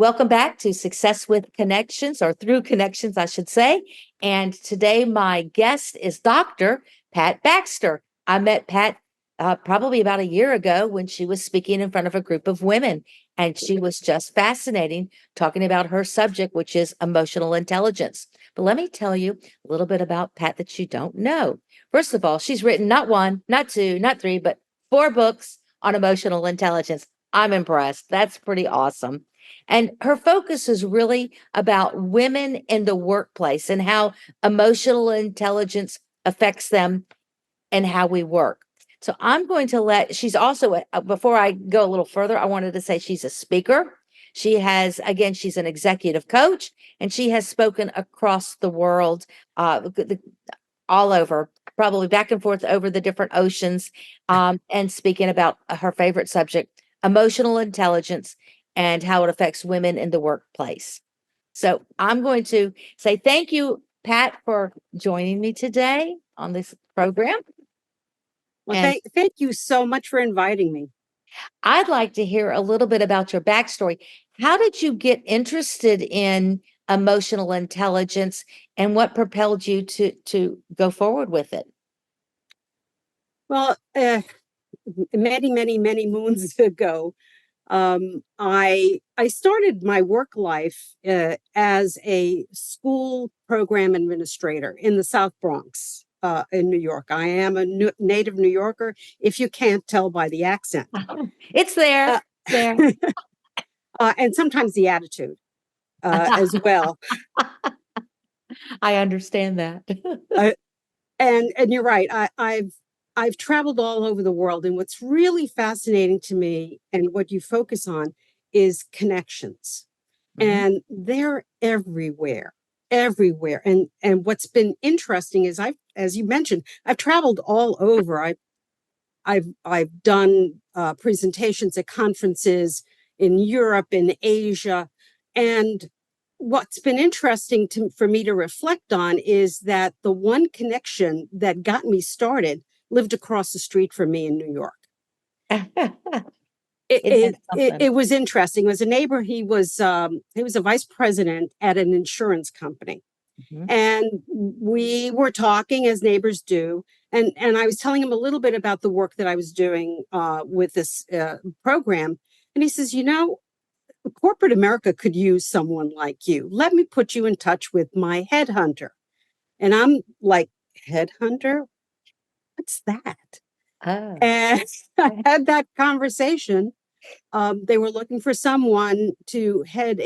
Welcome back to Success with Connections, or Through Connections, I should say. And today, my guest is Dr. Pat Baxter. I met Pat probably about a year ago when she was speaking in front of a group of women. And she was just fascinating talking about her subject, which is emotional intelligence. But let me tell you a little bit about Pat that you don't know. First of all, she's written not one, not two, not three, but 4 books on emotional intelligence. I'm impressed. That's pretty awesome. And her focus is really about women in the workplace and how emotional intelligence affects them and how we work. So I'm going to she's also, before I go a little further, I wanted to say she's a speaker. She has, again, she's an executive coach, and she has spoken across the world, all over, probably back and forth over the different oceans, and speaking about her favorite subject, emotional intelligence, and how it affects women in the workplace. So I'm going to say thank you, Pat, for joining me today on this program. Well, And thank you so much for inviting me. I'd like to hear a little bit about your backstory. How did you get interested in emotional intelligence, and what propelled you to go forward with it? Well, many moons ago, I started my work life as a school program administrator in the South Bronx in New York. I am a native New Yorker, if you can't tell by the accent. It's there. There. And sometimes the attitude as well. I understand that. And you're right. I've traveled all over the world, and what's really fascinating to me and what you focus on is connections. And they're everywhere, everywhere. And what's been interesting is as you mentioned, I've traveled all over. I've done presentations at conferences in Europe, in Asia, and what's been interesting for me to reflect on is that the one connection that got me started lived across the street from me in New York. It was interesting. It was a neighbor. He was a vice president at an insurance company. And we were talking as neighbors do. And I was telling him a little bit about the work that I was doing with this program. And he says, corporate America could use someone like you. Let me put you in touch with my headhunter. And I'm like, headhunter? What's that? Oh. And I had that conversation. They were looking for someone to head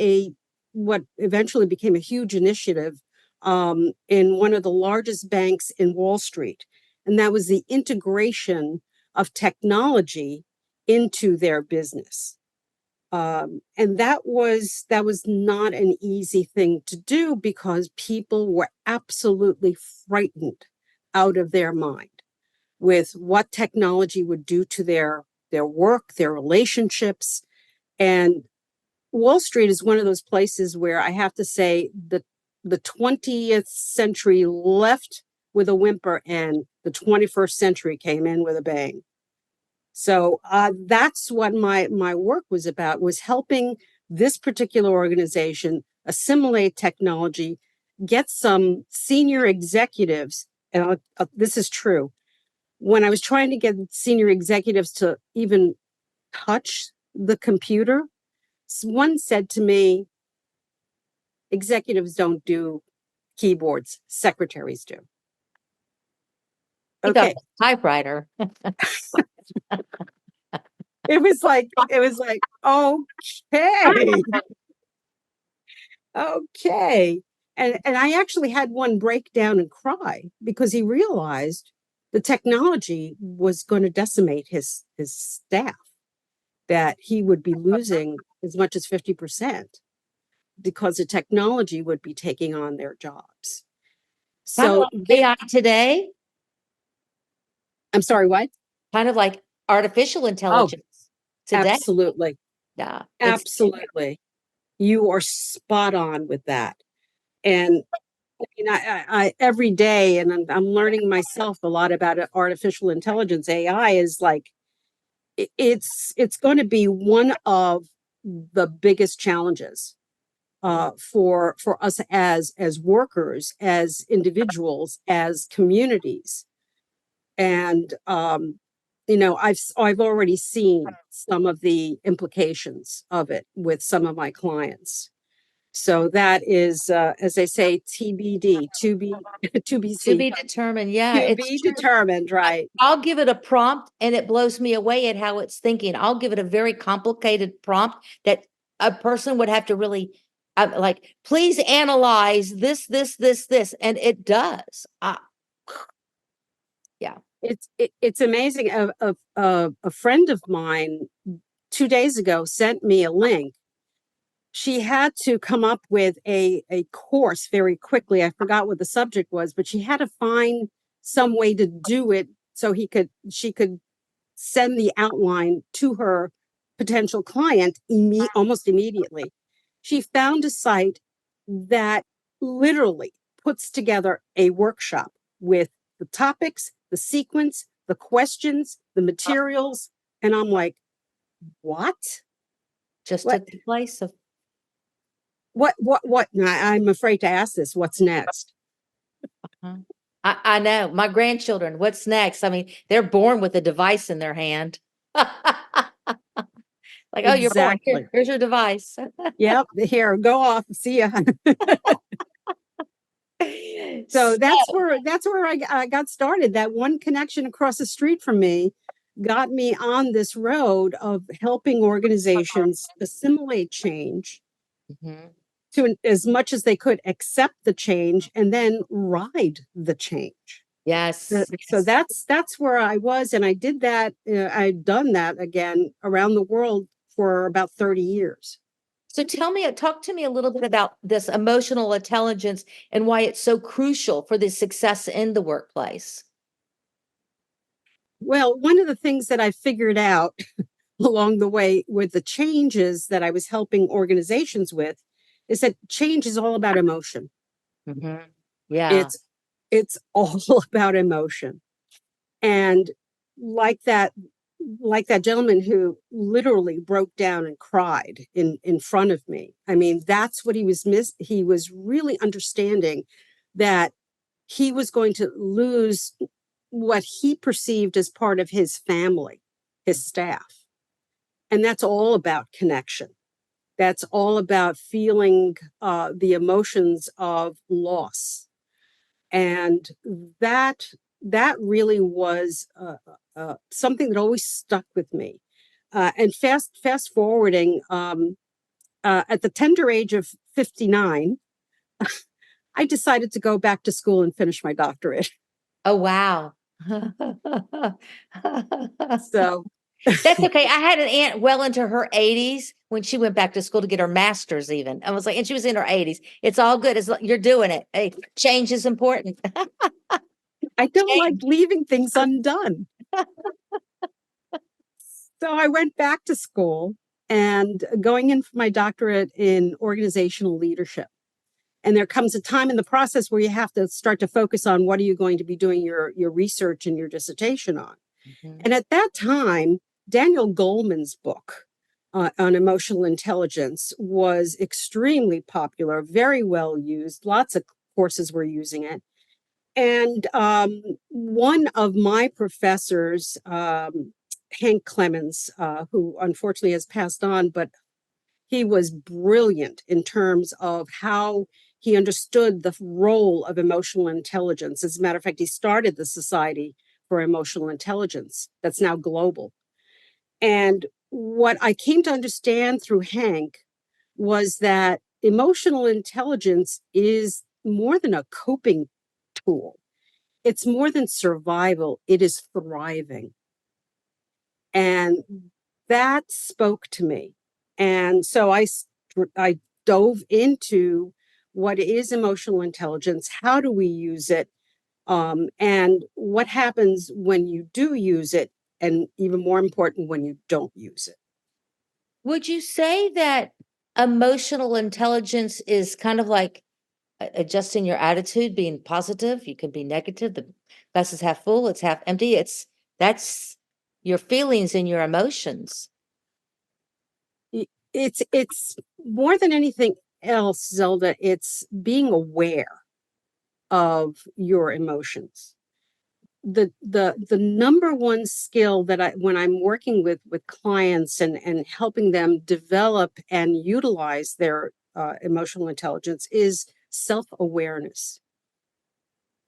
what eventually became a huge initiative in one of the largest banks in Wall Street. And that was the integration of technology into their business. And that was not an easy thing to do because people were absolutely frightened out of their mind with what technology would do to their work, their relationships. And Wall Street is one of those places where I have to say the 20th century left with a whimper and the 21st century came in with a bang. So that's what my work was about, was helping this particular organization assimilate technology, get some senior executives, and this is true. When I was trying to get senior executives to even touch the computer, one said to me, executives don't do keyboards, secretaries do. Okay. Typewriter. It was like, okay. Okay. And I actually had one break down and cry because he realized the technology was going to decimate his staff, that he would be losing as much as 50% because the technology would be taking on their jobs. So AI today? I'm sorry, what? Kind of like artificial intelligence today. Absolutely. Yeah. Absolutely. You are spot on with that. And I every day, and I'm learning myself a lot about artificial intelligence. AI is like, it's going to be one of the biggest challenges for us as workers, as individuals, as communities. And I've already seen some of the implications of it with some of my clients. So that is, as I say, TBD, to be to be To seen, be determined. Yeah, to it's be true. determined, right? I'll give it a prompt and it blows me away at how it's thinking. I'll give it a very complicated prompt that a person would have to really like, please analyze this, and it does. Yeah. It's amazing. A friend of mine 2 days ago sent me a link. She had to come up with a course very quickly. I forgot what the subject was, but she had to find some way to do it so she could send the outline to her potential client almost immediately. She found a site that literally puts together a workshop with the topics, the sequence, the questions, the materials. And I'm like, what? Just What? took the place of. What? I'm afraid to ask this. What's next? Uh-huh. I know my grandchildren. What's next? I mean, they're born with a device in their hand. Like, oh, you're born. Exactly. Here's your device. Yep. Here, go off. See ya. So that's where I got started. That one connection across the street from me got me on this road of helping organizations assimilate change Mhm. to as much as they could accept the change and then ride the change. Yes, So yes. that's where I was, and I did that. I'd done that again around the world for about 30 years. So talk to me a little bit about this emotional intelligence and why it's so crucial for the success in the workplace. Well, one of the things that I figured out along the way with the changes that I was helping organizations with is that change is all about emotion. Mhm. Yeah. It's it's all about emotion. And like that like that gentleman who literally broke down and cried in front of me. I mean, that's what he was really understanding that he was going to lose what he perceived as part of his family, his staff. And that's all about connection. That's all about feeling the emotions of loss. And that that really was something that always stuck with me. And fast forwarding, at the tender age of 59, I decided to go back to school and finish my doctorate. Oh, wow. So That's okay. I had an aunt well into her 80s when she went back to school to get her master's even. I was like, and she was in her 80s. It's all good. You're doing it. Hey, change is important. I don't like Change. leaving things undone. So I went back to school and going in for my doctorate in organizational leadership. And there comes a time in the process where you have to start to focus on what are you going to be doing your research and your dissertation on. Mhm. And at that time, Daniel Goleman's book on emotional intelligence was extremely popular, very well used. Lots of courses were using it. And one of my professors, Hank Clemens, who unfortunately has passed on, but he was brilliant in terms of how he understood the role of emotional intelligence. As a matter of fact, he started the Society for Emotional Intelligence that's now global. And what I came to understand through Hank was that emotional intelligence is more than a coping tool. It's more than survival, it is thriving. And that spoke to me. And so I dove into what is emotional intelligence, how do we use it, and what happens when you do use it, and even more important, when you don't use it. Would you say that emotional intelligence is kind of like adjusting your attitude, being positive? You can be negative. The glass is half full, it's half empty. That's your feelings and your emotions. it's more than anything else, Zelda, it's being aware of your emotions. The number one skill that I, when I'm working with clients and helping them develop and utilize their emotional intelligence, is self-awareness.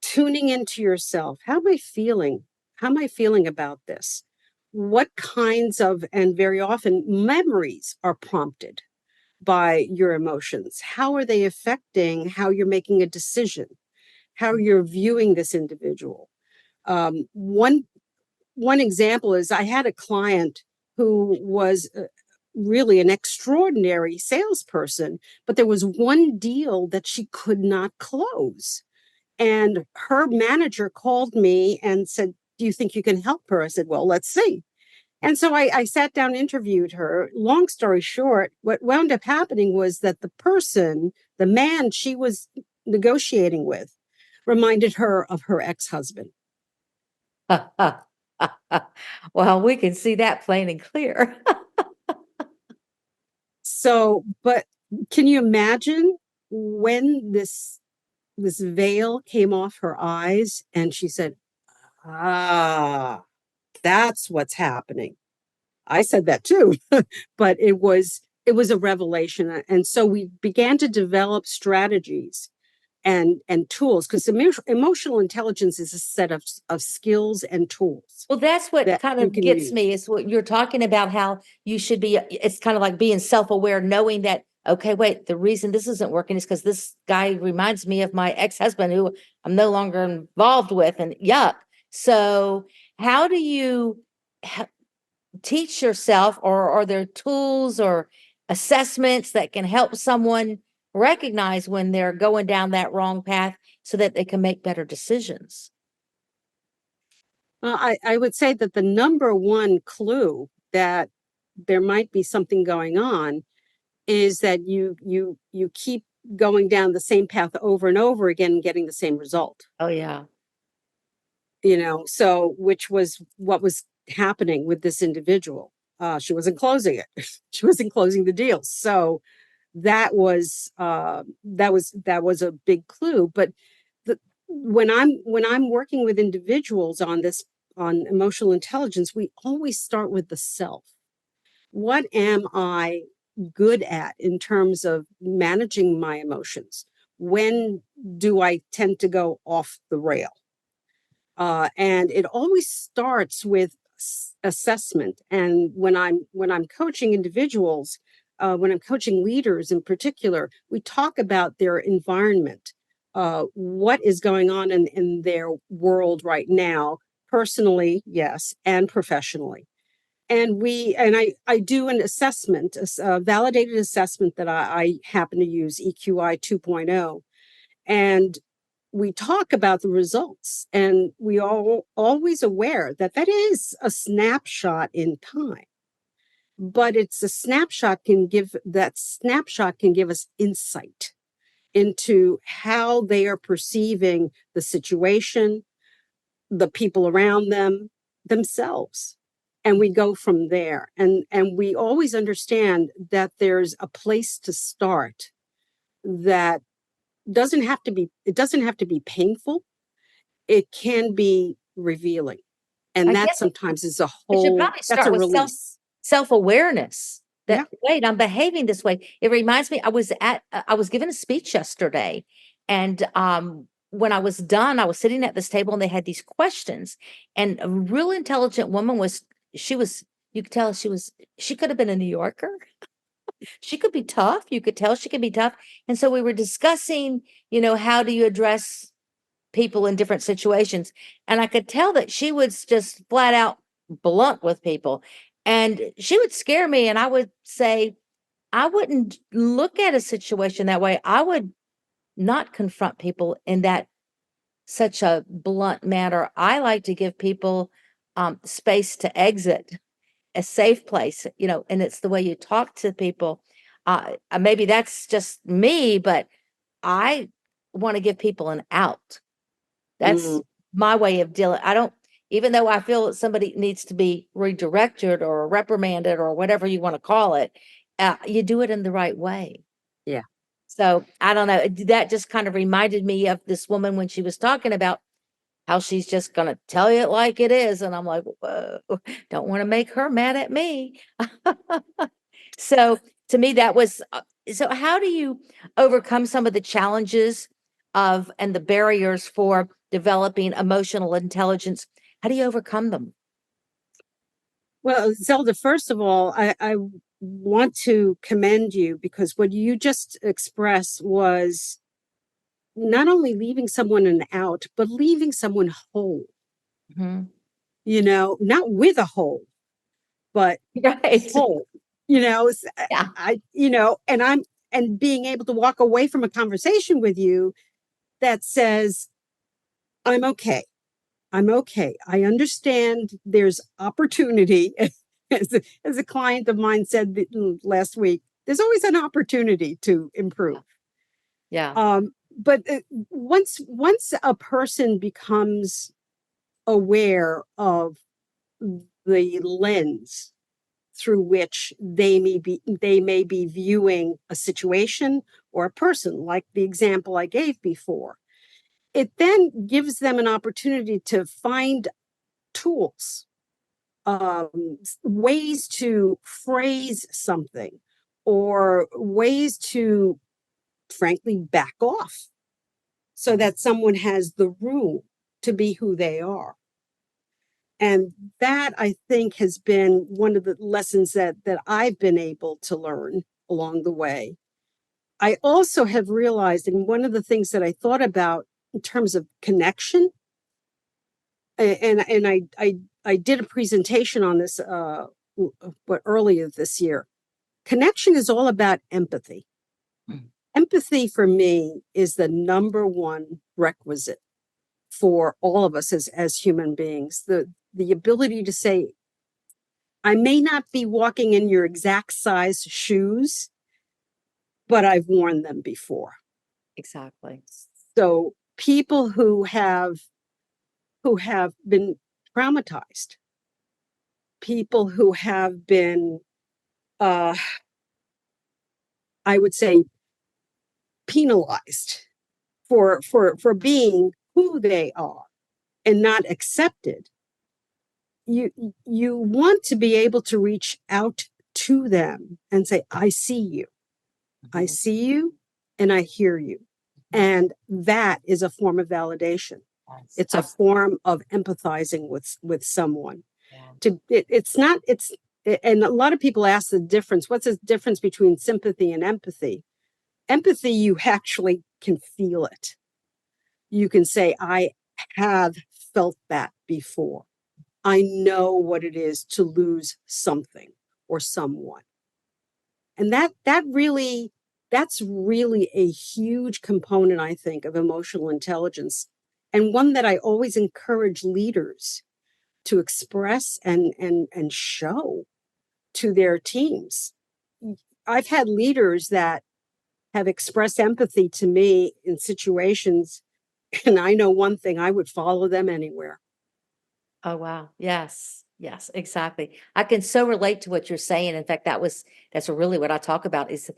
Tuning into yourself. How am I feeling? How am I feeling about this? What kinds of, and very often, memories are prompted by your emotions? How are they affecting how you're making a decision, how you're viewing this individual? One example is, I had a client who was really an extraordinary salesperson, but there was one deal that she could not close. And her manager called me and said, "Do you think you can help her?" I said, "Well, let's see." And so I sat down, interviewed her. Long story short, what wound up happening was that the person, the man she was negotiating with, reminded her of her ex-husband. Well, we can see that plain and clear. So, but can you imagine when this veil came off her eyes and she said, "Ah, that's what's happening." I said that too, but it was a revelation. And so we began to develop strategies and tools, because emotional intelligence is a set of skills and tools Well, that's what that kind you of can gets me use. is what you're talking about, how you should be. It's kind of like being self-aware, knowing that, okay, wait, the reason this isn't working is because this guy reminds me of my ex-husband who I'm no longer involved with, and yuck. So, how do you teach yourself, or are there tools or assessments that can help someone recognize when they're going down that wrong path so that they can make better decisions? I would say that the number one clue that there might be something going on is that you keep going down the same path over and over again and getting the same result. Oh, yeah. So, which was what was happening with this individual. She wasn't closing it. She wasn't closing the deal. So that was a big clue. But when I'm working with individuals on this, on emotional intelligence, we always start with the self. What am I good at in terms of managing my emotions? When do I tend to go off the rail? And it always starts with assessment. And when I'm coaching individuals, when I'm coaching leaders in particular, we talk about their environment, what is going on in their world right now, personally, yes, and professionally. And I do an assessment, a validated assessment that I happen to use, EQI 2.0, and we talk about the results, and we all always aware that that is a snapshot in time, but it's a snapshot can give us insight into how they are perceiving the situation, the people around them, themselves. And we go from there. And we always understand that there's a place to start that doesn't have to be painful. It can be revealing. And I that guess sometimes is a it should whole, probably that's start a with release. self-awareness, that, Yeah. wait, I'm behaving this way. It reminds me, I was giving a speech yesterday, and when I was done, I was sitting at this table and they had these questions, and a real intelligent woman was, you could tell she could have been a New Yorker. She could be tough. You could tell she could be tough. And so we were discussing, how do you address people in different situations? And I could tell that she was just flat out blunt with people. And she would scare me. And I would say, I wouldn't look at a situation that way. I would not confront people in that such a blunt manner. I like to give people space to exit, a safe place, and it's the way you talk to people. Maybe that's just me, but I want to give people an out. That's Mm. my way of dealing. I don't, even though I feel that somebody needs to be redirected or reprimanded or whatever you want to call it, you do it in the right way. Yeah. So I don't know. That just kind of reminded me of this woman when she was talking about how she's just going to tell you it like it is. And I'm like, whoa, don't want to make her mad at me. So to me, that was so. How do you overcome some of the challenges of and the barriers for developing emotional intelligence? How do you overcome them? Well, Zelda, first of all, I want to commend you because what you just expressed was not only leaving someone an out, but leaving someone whole, Mhm. not with a hole, but Right. whole, Yeah. and being able to walk away from a conversation with you that says, I'm okay. I'm okay. I understand there's opportunity. As a client of mine said last week, there's always an opportunity to improve. Yeah. But once a person becomes aware of the lens through which they may be viewing a situation or a person, like the example I gave before, it then gives them an opportunity to find tools, ways to phrase something, or ways to, frankly, back off so that someone has the room to be who they are. And that, I think, has been one of the lessons that I've been able to learn along the way. I also have realized, and one of the things that I thought about in terms of connection, and I did a presentation on this earlier this year. Connection is all about empathy. Mm. Empathy for me is the number one requisite for all of us as human beings. The ability to say, I may not be walking in your exact size shoes, but I've worn them before. Exactly. So people who have been traumatized, people who have been, uh, I would say, penalized for being who they are and not accepted, you want to be able to reach out to them and say, I see you. I Mhm. see you and I hear you. And that is a form of validation. Yes. It's a form of empathizing with someone. Yeah. It's not, it's, and a lot of people ask the difference. What's the difference between sympathy and empathy? Empathy, you actually can feel it. You can say, I have felt that before. I know what it is to lose something or someone. And that's really a huge component, I think, of emotional intelligence, and one that I always encourage leaders to express and show to their teams. I've had leaders that have expressed empathy to me in situations, and I know one thing, I would follow them anywhere. Oh, wow. Yes. Yes, exactly. I can so relate to what you're saying. In fact, that's really what I talk about is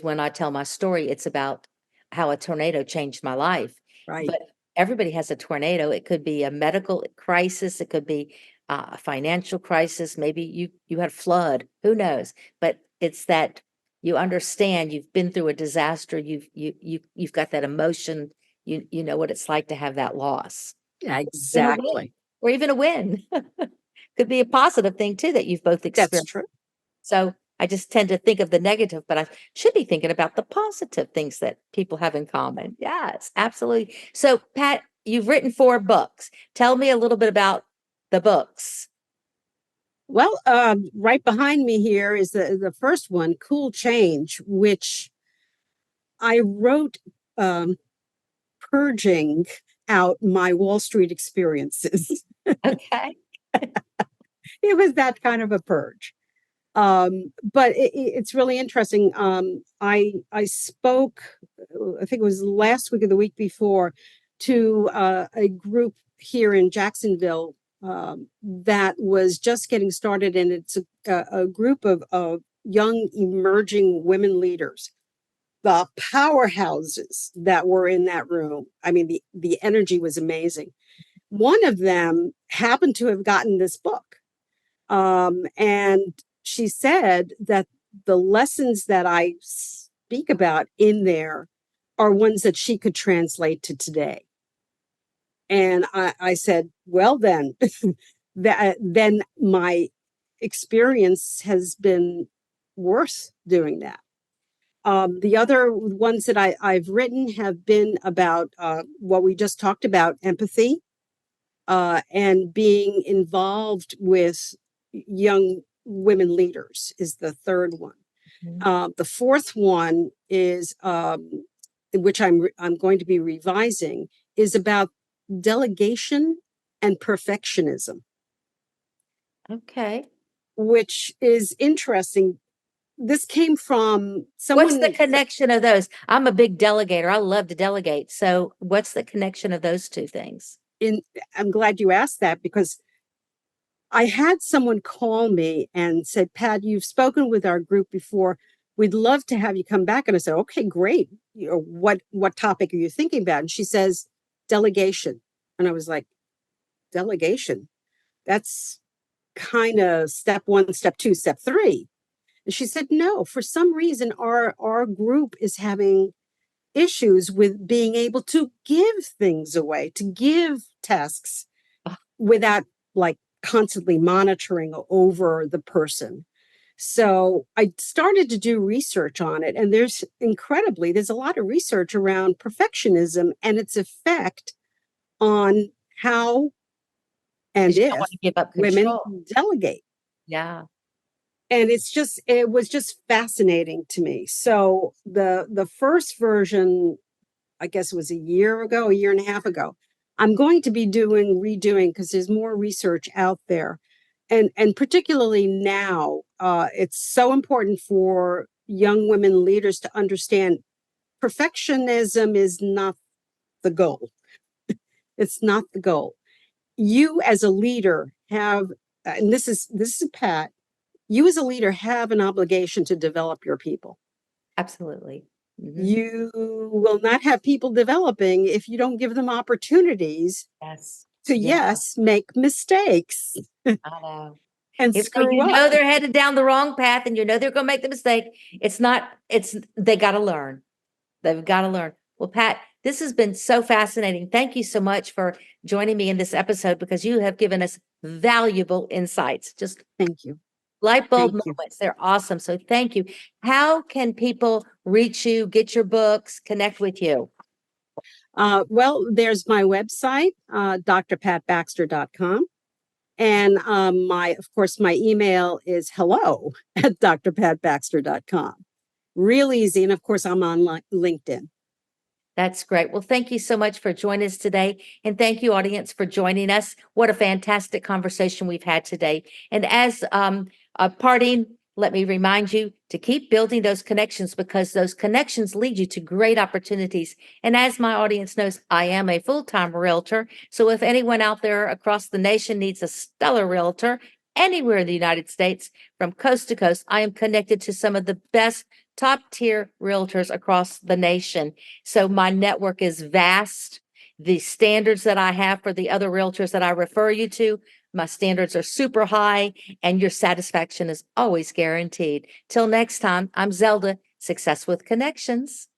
when I tell my story, it's about how a tornado changed my life. Right. But everybody has a tornado. It could be a medical crisis, it could be a financial crisis, maybe you had a flood, who knows? But it's that you understand you've been through a disaster, you've got that emotion, you know what it's like to have that loss. Yeah, Been a win exactly. or even a win. Could be a positive thing too that you've both That's experienced. true. So I just tend to think of the negative, but I should be thinking about the positive things that people have in common. Yes, absolutely. So, Pat, you've written 4 books. Tell me a little bit about the books. Well, right behind me here is the first one, Cool Change, which I wrote, purging out my Wall Street experiences. Okay. It was that kind of a purge. But it's really interesting. I spoke, I think it was last week or the week before, to a group here in Jacksonville that was just getting started, and it's a group of young emerging women leaders, the powerhouses that were in that room. I mean, the energy was amazing. One of them happened to have gotten this book. And she said that the lessons that I speak about in there are ones that she could translate to today. And I said, well, then, then my experience has been worth doing that. The other ones that I've written have been about what we just talked about, empathy, and being involved with young women leaders is the third one. The fourth one is, which I'm going to be revising, is about delegation and perfectionism, Okay. which is interesting. This came from What's the someone connection of those? I'm a big delegator. I love to delegate. So what's the connection of those two things? in. I'm glad you asked that, because I had someone call me and said, Pat, you've spoken with our group before. We'd love to have you come back. And I said, okay, great. You know, what topic are you thinking about? And she says, delegation. And I was like, delegation? That's kind of step one, step two, step three. And she said, no, for some reason, our group is having issues with being able to give things away, to give tasks without like constantly monitoring over the person. So I started to do research on it. And there's a lot of research around perfectionism and its effect on how and 'Cause you don't if want to give up women control. delegate. Yeah. And it was just fascinating to me. So the first version, I guess it was a year and a half ago. I'm going to be redoing, because there's more research out there. And particularly now, it's so important for young women leaders to understand perfectionism is not the goal. It's not the goal. You as a leader have, and this is Pat, you as a leader have an obligation to develop your people. Absolutely. Mhm. You will not have people developing if you don't give them opportunities Yes. to, Yeah, yes, make mistakes I know. and Even though screw you up. know they're headed down the wrong path and you know they're gonna make the mistake, they gotta learn. They've gotta learn. Well, Pat, this has been so fascinating. Thank you so much for joining me in this episode because you have given us valuable insights. Just Thank you. light bulb Thank you. moments. They're awesome. So thank you. How can people reach you, get your books, connect with you? Well, there's my website, drpatbaxter.com. And of course, my email is hello at drpatbaxter.com. Real easy. And of course, I'm on LinkedIn. That's great. Well, thank you so much for joining us today. And thank you, audience, for joining us. What a fantastic conversation we've had today. And as a parting, let me remind you to keep building those connections because those connections lead you to great opportunities. And as my audience knows, I am a full-time realtor. So if anyone out there across the nation needs a stellar realtor, anywhere in the United States, from coast to coast, I am connected to some of the best top tier realtors across the nation. So my network is vast. The standards that I have for the other realtors that I refer you to, my standards are super high and your satisfaction is always guaranteed. Till next time, I'm Zelda, Success with Connections.